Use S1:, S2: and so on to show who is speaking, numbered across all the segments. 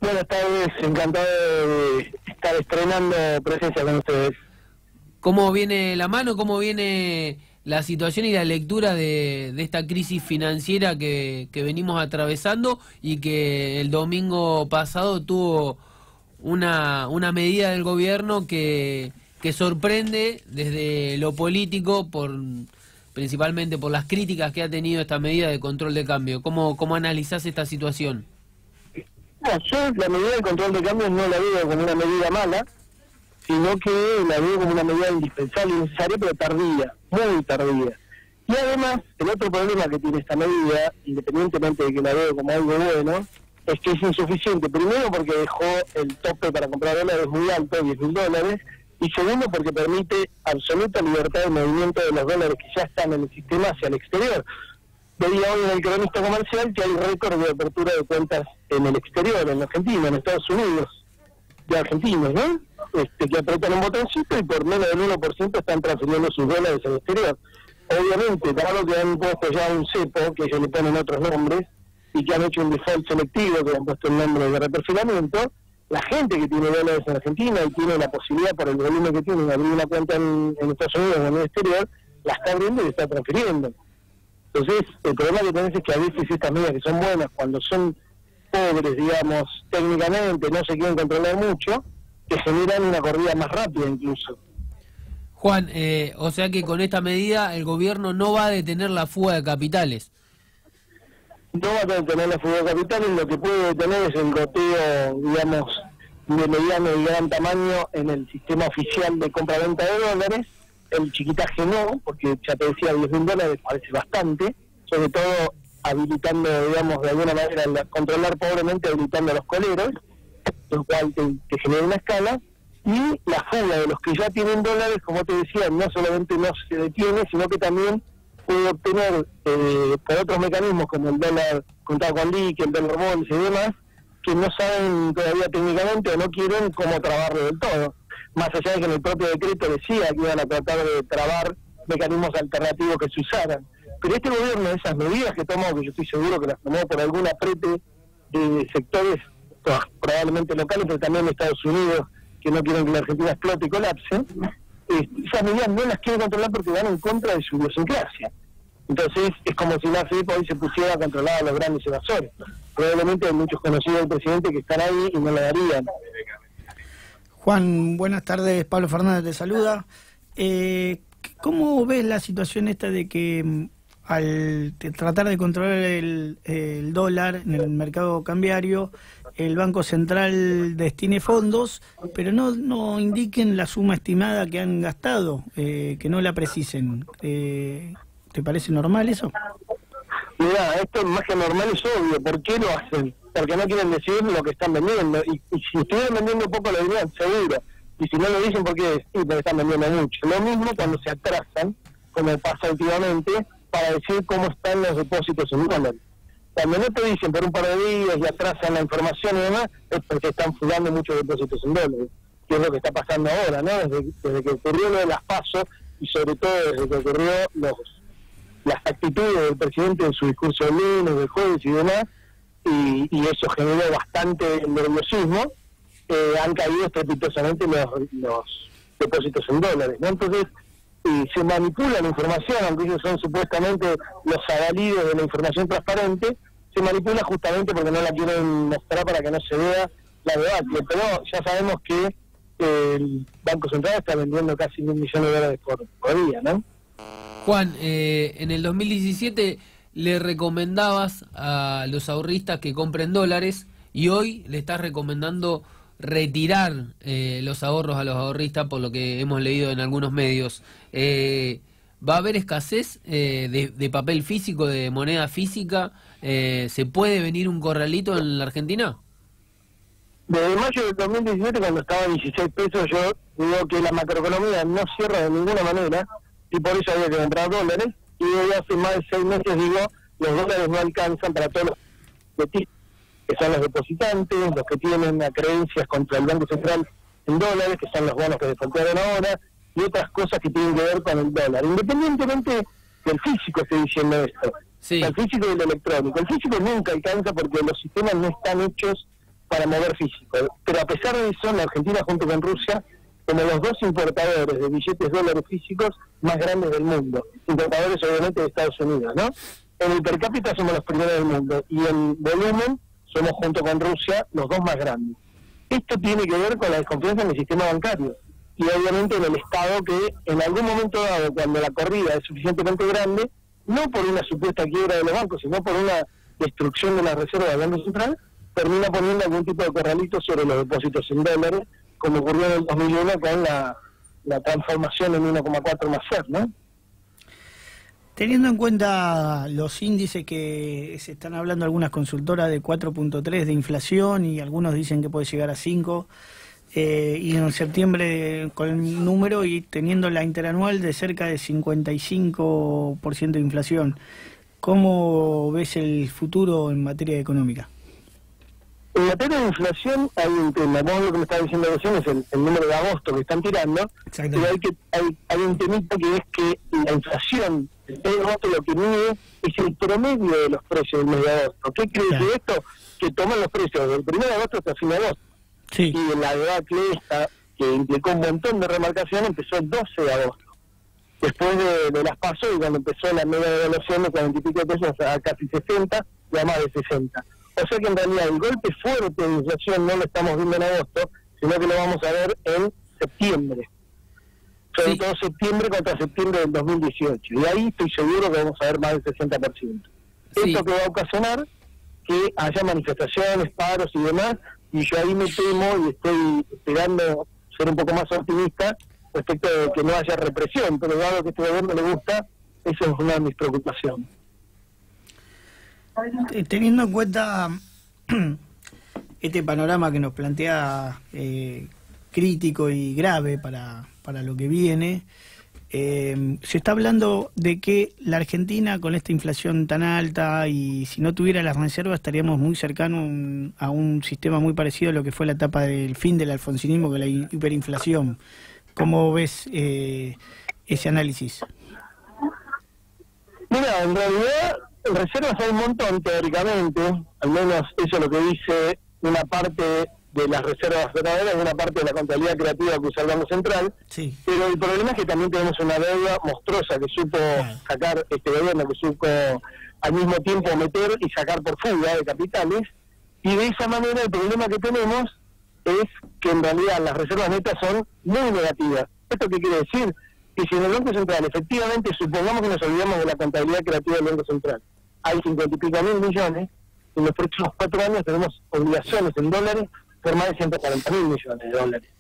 S1: Buenas tardes, encantado de estar estrenando presencia con ustedes.
S2: ¿Cómo viene la mano? ¿Cómo viene la situación y la lectura de esta crisis financiera que venimos atravesando y que el domingo pasado tuvo una medida del gobierno que sorprende desde lo político, principalmente por las críticas que ha tenido esta medida de control de cambio? ¿Cómo analizás esta situación?
S1: Yo la medida de control de cambios no la veo como una medida mala, sino que la veo como una medida indispensable y necesaria, pero tardía, muy tardía. Y además, el otro problema que tiene esta medida, independientemente de que la veo como algo bueno, es que es insuficiente. Primero porque dejó el tope para comprar dólares muy alto, $10.000, y segundo porque permite absoluta libertad de movimiento de los dólares que ya están en el sistema hacia el exterior. Veía hoy en el Cronista Comercial que hay récord de apertura de cuentas en el exterior, en Argentina, en Estados Unidos, de argentinos, ¿no? Que apretan un botoncito y por menos del 1% están transfiriendo sus dólares al exterior. Obviamente, dado que han puesto ya un cepo, que ellos le ponen otros nombres, y que han hecho un default selectivo, que han puesto el nombre de reperfilamiento, la gente que tiene dólares en Argentina y tiene la posibilidad, por el volumen que tiene, de abrir una cuenta en Estados Unidos o en el exterior, la está abriendo y está transfiriendo. Entonces, el problema que tenés es que a veces estas medidas que son buenas, cuando son pobres, digamos, técnicamente, no se quieren controlar mucho, que generan una corrida más rápida incluso.
S2: Juan, o sea que con esta medida el gobierno no va a detener la fuga de capitales.
S1: No va a detener la fuga de capitales, lo que puede detener es el goteo, digamos, de mediano y gran tamaño en el sistema oficial de compra-venta de dólares. El chiquitaje no, porque ya te decía, $10.000 parece bastante, sobre todo habilitando, digamos, de alguna manera, controlar pobremente, habilitando a los coleros, lo cual te genera una escala, y la fuga de los que ya tienen dólares, como te decía, no solamente no se detiene, sino que también puede obtener por otros mecanismos, como el dólar contado con liqui, el dólar bolsa y demás, que no saben todavía técnicamente o no quieren cómo trabarlo del todo. Más allá de que en el propio decreto decía que iban a tratar de trabar mecanismos alternativos que se usaran. Pero este gobierno, esas medidas que tomó, que yo estoy seguro que las tomó por algún aprete de sectores probablemente locales, pero también de Estados Unidos, que no quieren que la Argentina explote y colapse, esas medidas no las quieren controlar porque van en contra de su idiosincrasia. Entonces es como si la FEP hoy se pusiera a controlar a los grandes evasores. Probablemente hay muchos conocidos del presidente que están ahí y no lo darían.
S3: Juan, buenas tardes, Pablo Fernández te saluda. ¿Cómo ves la situación esta de que al tratar de controlar el dólar en el mercado cambiario, el Banco Central destine fondos, pero no indiquen la suma estimada que han gastado, que no la precisen? ¿Te parece normal eso?
S1: Mirá, esto más que normal es obvio. ¿Por qué lo hacen? Porque no quieren decir lo que están vendiendo. Y si estuvieran vendiendo poco, lo dirían seguro. Y si no lo dicen, ¿por qué? Sí, porque están vendiendo mucho. Lo mismo cuando se atrasan, como pasa últimamente, para decir cómo están los depósitos en dólares. Cuando no te dicen por un par de días y atrasan la información y demás, es porque están fugando muchos depósitos en dólares, que es lo que está pasando ahora, ¿no? Desde que ocurrió lo de las PASO y sobre todo desde que ocurrió las actitudes del presidente en su discurso del lunes, del jueves y demás, y eso generó bastante nerviosismo, han caído estrepitosamente los depósitos en dólares, ¿no? Entonces, se manipula la información, aunque ellos son supuestamente los adalides de la información transparente, se manipula justamente porque no la quieren mostrar para que no se vea la debacle, pero ya sabemos que el Banco Central está vendiendo casi $1.000.000 por día, ¿no?
S2: Juan, en el 2017 le recomendabas a los ahorristas que compren dólares y hoy le estás recomendando retirar los ahorros a los ahorristas, por lo que hemos leído en algunos medios. ¿Va a haber escasez de papel físico, de moneda física? ¿Se puede venir un corralito en la Argentina?
S1: Desde mayo del 2017, cuando estaba a 16 pesos, yo digo que la macroeconomía no cierra de ninguna manera, y por eso había que comprar dólares, y desde hace más de 6 meses digo, los dólares no alcanzan para todos los que son los depositantes, los que tienen creencias contra el Banco Central en dólares, que son los bonos que defaultaron ahora, y otras cosas que tienen que ver con el dólar. Independientemente del físico, estoy diciendo esto,
S2: sí.
S1: El físico y el electrónico. El físico nunca alcanza porque los sistemas no están hechos para mover físico. Pero a pesar de eso, la Argentina junto con Rusia, como los dos importadores de billetes dólares físicos más grandes del mundo, importadores obviamente de Estados Unidos, ¿no? En el per cápita somos los primeros del mundo y en volumen somos junto con Rusia los dos más grandes. Esto tiene que ver con la desconfianza en el sistema bancario y obviamente en el Estado, que en algún momento dado, cuando la corrida es suficientemente grande, no por una supuesta quiebra de los bancos, sino por una destrucción de las reservas del Banco Central, termina poniendo algún tipo de corralito sobre los depósitos en dólares, como ocurrió en el 2001 con la transformación en 1,4 más FED, ¿no?
S3: Teniendo en cuenta los índices que se están hablando algunas consultoras de 4.3 de inflación y algunos dicen que puede llegar a 5, y en septiembre con el número y teniendo la interanual de cerca de 55% de inflación, ¿cómo ves el futuro en materia económica?
S1: En materia de inflación hay un tema. Vos lo que me estás diciendo recién es el número de agosto que están tirando, pero hay un temita que es que la inflación el mes de agosto lo que mide es el promedio de los precios del mes de agosto. ¿Qué quiere decir esto? Que toman los precios del 1 de agosto hasta el fin de agosto.
S3: Sí.
S1: Y la debacle esta, que implicó un montón de remarcación, empezó el 12 de agosto. Después de las PASO, y cuando empezó la media devaluación de 40 y pico de pesos a casi 60 y a más de 60. O sea que en realidad el golpe fuerte de inflación no lo estamos viendo en agosto, sino que lo vamos a ver en septiembre. Sobre todo septiembre contra septiembre del 2018. Y ahí estoy seguro que vamos a ver más del 60%.
S2: Sí.
S1: Esto que va a ocasionar que haya manifestaciones, paros y demás, y yo ahí me temo y estoy esperando ser un poco más optimista respecto de que no haya represión, pero dado que a este gobierno le gusta, eso es una de mis preocupaciones.
S3: Teniendo en cuenta este panorama que nos plantea crítico y grave para lo que viene, se está hablando de que la Argentina, con esta inflación tan alta y si no tuviera las reservas, estaríamos muy cercanos a un sistema muy parecido a lo que fue la etapa del fin del alfonsinismo, con la hiperinflación. ¿Cómo ves ese análisis?
S1: Mira, en realidad reservas hay un montón teóricamente, al menos eso es lo que dice una parte de las reservas verdaderas y una parte de la contabilidad creativa que usa el Banco Central,
S3: sí.
S1: Pero el problema es que también tenemos una deuda monstruosa que supo sacar este gobierno, que supo al mismo tiempo meter y sacar por fuga de capitales, y de esa manera el problema que tenemos es que en realidad las reservas netas son muy negativas. ¿Esto qué quiere decir? Que si en el Banco Central efectivamente supongamos que nos olvidamos de la contabilidad creativa del Banco Central, hay 50 y pico mil millones, en los próximos 4 años tenemos obligaciones en dólares por más de 140 mil millones de dólares.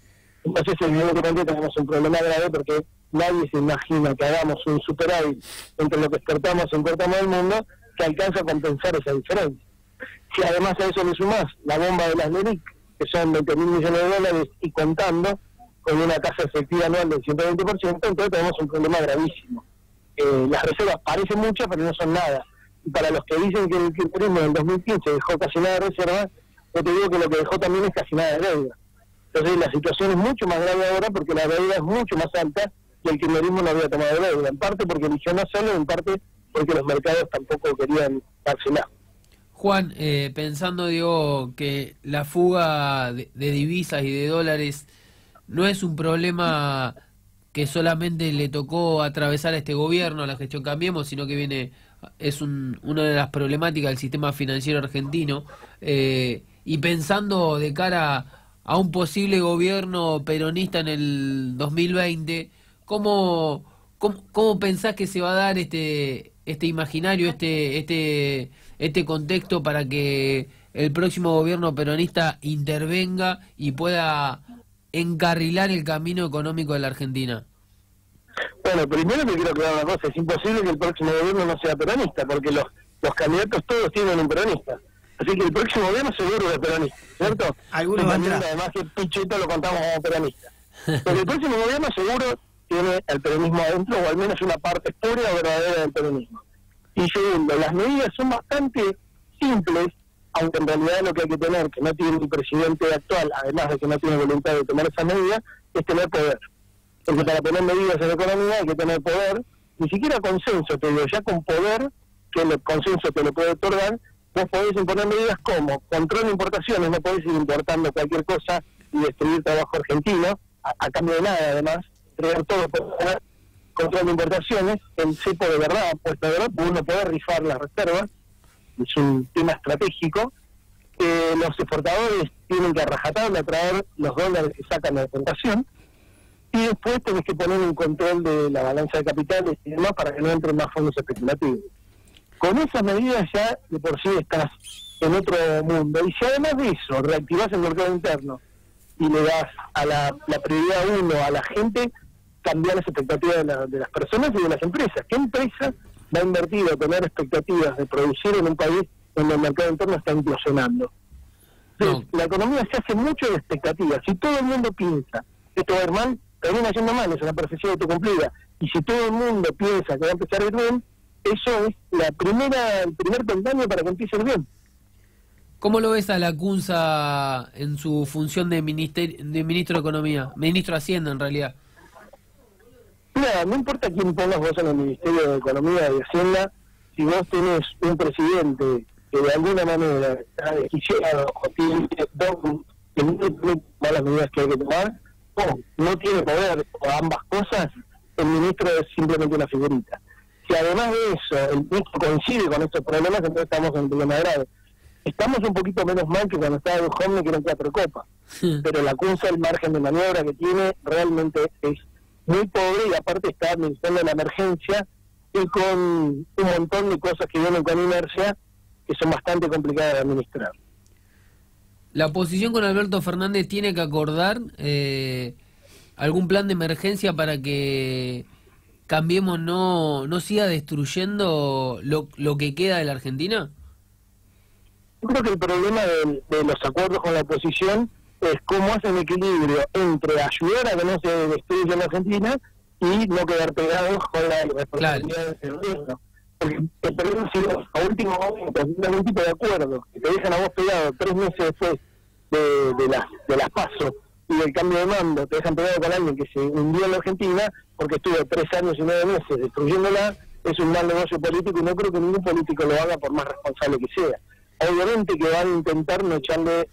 S1: Entonces evidentemente tenemos un problema grave porque nadie se imagina que hagamos un superávit entre lo que exportamos e importamos del mundo que alcanza a compensar esa diferencia. Si además a eso le sumás la bomba de las LELIQ, que son 20 mil millones de dólares y contando, con una tasa efectiva anual del 120%, entonces tenemos un problema gravísimo. Las reservas parecen muchas, pero no son nada. Y para los que dicen que el kirchnerismo en el 2015 dejó casi nada de reservas, yo te digo que lo que dejó también es casi nada de deuda. Entonces la situación es mucho más grave ahora porque la deuda es mucho más alta y el kirchnerismo no había tomado deuda, en parte porque eligió no hacerlo, en parte porque los mercados tampoco querían dársela.
S2: Juan, pensando, digo, que la fuga de divisas y de dólares no es un problema que solamente le tocó atravesar a este gobierno, a la gestión Cambiemos, sino que es una de las problemáticas del sistema financiero argentino, y pensando de cara a un posible gobierno peronista en el 2020, ¿cómo pensás que se va a dar este imaginario, este contexto para que el próximo gobierno peronista intervenga y pueda encarrilar el camino económico de la Argentina?
S1: Bueno, primero te quiero aclarar una cosa, es imposible que el próximo gobierno no sea peronista, porque los candidatos todos tienen un peronista. Así que el próximo gobierno seguro es peronista, ¿cierto?
S3: Algunos van a...
S1: Además que Pichetto lo contamos como peronista. Pero el próximo gobierno seguro tiene el peronismo adentro, o al menos una parte pura o verdadera del peronismo. Y segundo, las medidas son bastante simples, aunque en realidad lo que hay que tener, que no tiene un presidente actual, además de que no tiene voluntad de tomar esas medidas, es tener poder. Porque para poner medidas en la economía hay que tener poder, ni siquiera consenso, te digo, ya con poder, que el consenso te lo puede otorgar, vos podés imponer medidas como control de importaciones, no podés ir importando cualquier cosa y destruir trabajo argentino, a cambio de nada además, entregar todo por control de importaciones, el cepo de verdad, puesto de verdad, uno puede rifar las reservas, es un tema estratégico. Los exportadores tienen que a rajatabla traer los dólares que sacan de la exportación, y después tenés que poner un control de la balanza de capitales y demás para que no entren más fondos especulativos. Con esas medidas ya de por sí estás en otro mundo. Y si además de eso reactivás el mercado interno y le das a la prioridad uno a la gente, cambiar las expectativas de las personas y de las empresas. ¿Qué empresa va a invertir o tener expectativas de producir en un país donde el mercado interno está implosionando? Entonces, la economía se hace mucho de expectativas. Si todo el mundo piensa que esto va a ir mal, termina yendo mal, es una profecía autocumplida. Y si todo el mundo piensa que va a empezar a ir bien, eso es el primer peldaño para que empiece a ir bien.
S2: ¿Cómo lo ves a Lacunza en su función de ministro de Economía? Ministro de Hacienda, en realidad.
S1: Mira, no importa quién pongas vos en el Ministerio de Economía y de Hacienda, si vos tenés un presidente que de alguna manera está desquiciado o tiene que no tiene malas medidas que hay que tomar, o no tiene poder, o ambas cosas, el ministro es simplemente una figurita. Si además de eso el ministro coincide con estos problemas, entonces estamos en un problema grave. Estamos un poquito menos mal que cuando estaba Duhovne, que eran 4 copas, pero Lacunza, el margen de maniobra que tiene realmente es muy pobre, y aparte está administrando la emergencia y con un montón de cosas que vienen con inercia que son bastante complicadas de administrar.
S2: ¿La oposición con Alberto Fernández tiene que acordar algún plan de emergencia para que Cambiemos no siga destruyendo lo que queda de la Argentina?
S1: Yo creo que el problema de los acuerdos con la oposición es cómo hacen equilibrio entre ayudar a que no se destruya la Argentina y no quedar pegados con la responsabilidad del gobierno. Porque el problema es si a último momento hay algún tipo de acuerdo que te dejan a vos pegado 3 meses después de las PASO y del cambio de mando, te dejan pegado con alguien que se hundió en la Argentina porque estuvo 3 años y 9 meses destruyéndola, es un mal negocio político, y no creo que ningún político lo haga por más responsable que sea. Obviamente que van a intentar no echarle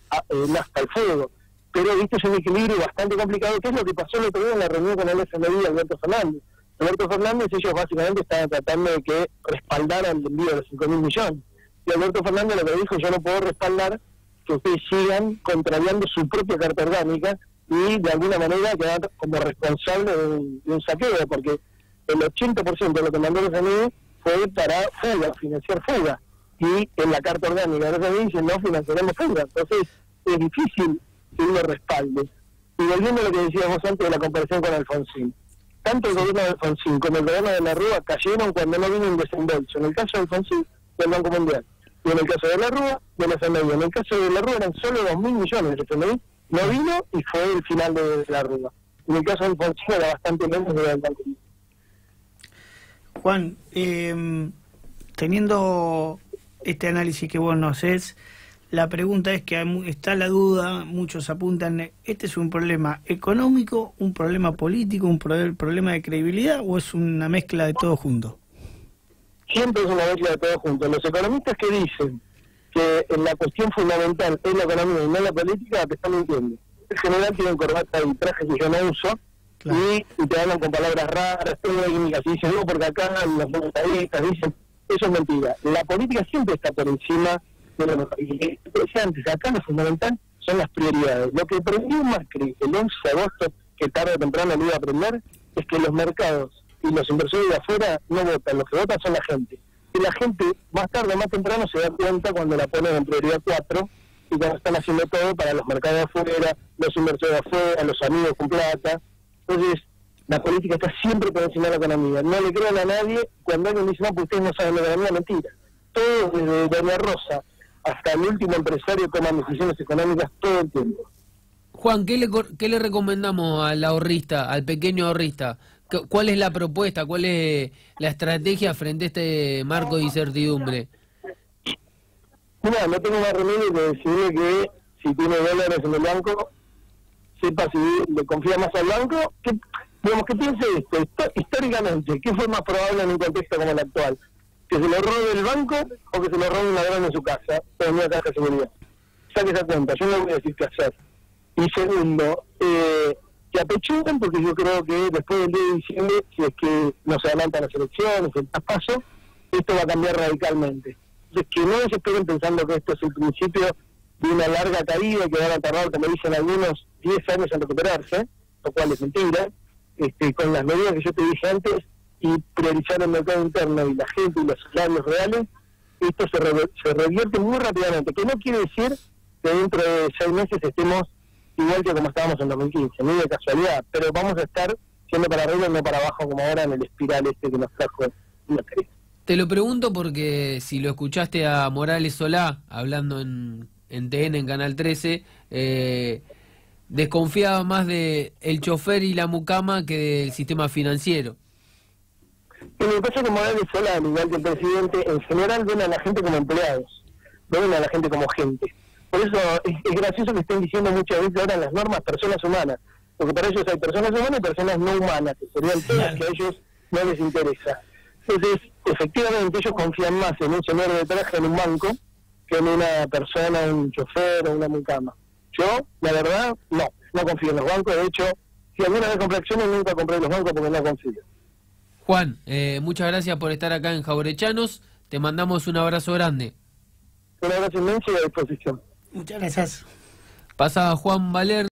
S1: nafta al fuego, pero esto es un equilibrio bastante complicado, que es lo que pasó el otro día en la reunión con el FMI y Alberto Fernández. Alberto Fernández, ellos básicamente estaban tratando de que respaldaran el envío de los 5.000 millones. Y Alberto Fernández lo que dijo: yo no puedo respaldar que ustedes sigan contrariando su propia carta orgánica y de alguna manera quedar como responsable de un saqueo, porque el 80% de lo que mandó el FMI fue para fuga, financiar fuga. Y en la carta orgánica del FMI dice: no financiaremos fuga. Entonces es difícil que uno respalde. Y volviendo a lo que decíamos antes de la comparación con Alfonsín, tanto el gobierno de Alfonsín como el gobierno de la Rúa cayeron cuando no vino un desembolso. En el caso de Alfonsín, del Banco Mundial, y en el caso de la Rúa, del FMI. En el caso de la Rúa eran solo 2.000 millones del FMI, no vino y fue el final de la Rúa. En el caso de Alfonsín era bastante menos de el Banco Mundial.
S3: Juan, teniendo este análisis que vos nos haces, la pregunta es que está la duda, muchos apuntan, ¿este es un problema económico, un problema político, un problema de credibilidad, o es una mezcla de todo junto?
S1: Siempre es una mezcla de todo junto. Los economistas que dicen que la cuestión fundamental es la economía y no la política, te están mintiendo. En general tienen corbata y trajes que yo no uso, claro, y te hablan con palabras raras, técnicas, y dicen: no, porque acá los monetaristas dicen. Eso es mentira. La política siempre está por encima de lo que decía antes. Acá lo fundamental son las prioridades. Lo que aprendió Macri el 11 de agosto, que tarde o temprano lo iba a aprender, es que los mercados y los inversores de afuera no votan. Los que votan son la gente. Y la gente, más tarde o más temprano, se da cuenta cuando la ponen en prioridad 4 y cuando están haciendo todo para los mercados de afuera, los inversores de afuera, los amigos con plata. Entonces, la política está siempre por encima de la economía. No le crean a nadie cuando alguien dice: no, pues ustedes no saben la economía. Mentira. Todos, desde Doña Rosa hasta el último empresario, toman decisiones económicas todo el tiempo.
S2: Juan, ¿qué le recomendamos al ahorrista, al pequeño ahorrista? ¿Cuál es la propuesta? ¿Cuál es la estrategia frente a este marco de incertidumbre?
S1: Mira, no tengo más remedio que decirle que si tiene dólares en el banco, sepa si le confía más al banco, que piense esto, históricamente, ¿qué fue más probable en un contexto como el actual? que se lo robe el banco o que se lo robe un ladrón en su casa, o en una caja de seguridad. Saque esa cuenta, yo no voy a decir qué hacer. Y segundo, que apechuguen, porque yo creo que después del 10 de diciembre, si es que no se adelantan las elecciones, el traspaso, esto va a cambiar radicalmente. Entonces, que no se esperen pensando que esto es el principio de una larga caída, que van a tardar, como dicen algunos, 10 años en recuperarse, lo cual es mentira, con las medidas que yo te dije antes, y priorizar el mercado interno y la gente y los salarios reales, esto se revierte muy rápidamente, que no quiere decir que dentro de 6 meses estemos igual que como estábamos en 2015, ni de casualidad, pero vamos a estar siendo para arriba y no para abajo como ahora en el espiral que nos trajo una crisis.
S2: Te lo pregunto porque si lo escuchaste a Morales Solá hablando en TN, en Canal 13, desconfiaba más de el chofer y la mucama que del sistema financiero.
S1: Y lo que pasa es que Morales Solá, al igual que el presidente, en general ven a la gente como empleados, no ven a la gente como gente. Por eso es gracioso que estén diciendo muchas veces ahora en las normas personas humanas, porque para ellos hay personas humanas y personas no humanas, que serían temas que a ellos no les interesa. Entonces, efectivamente, ellos confían más en un señor de traje en un banco que en una persona, un chofer o una mucama. Yo, la verdad, no confío en los bancos. De hecho, si alguna vez compré acciones, nunca compré en los bancos porque no confío.
S2: Juan, muchas gracias por estar acá en Jaurechanos. Te mandamos un abrazo grande.
S1: Un abrazo inmenso y a disposición.
S3: Muchas gracias.
S2: Pasaba Juan Valer.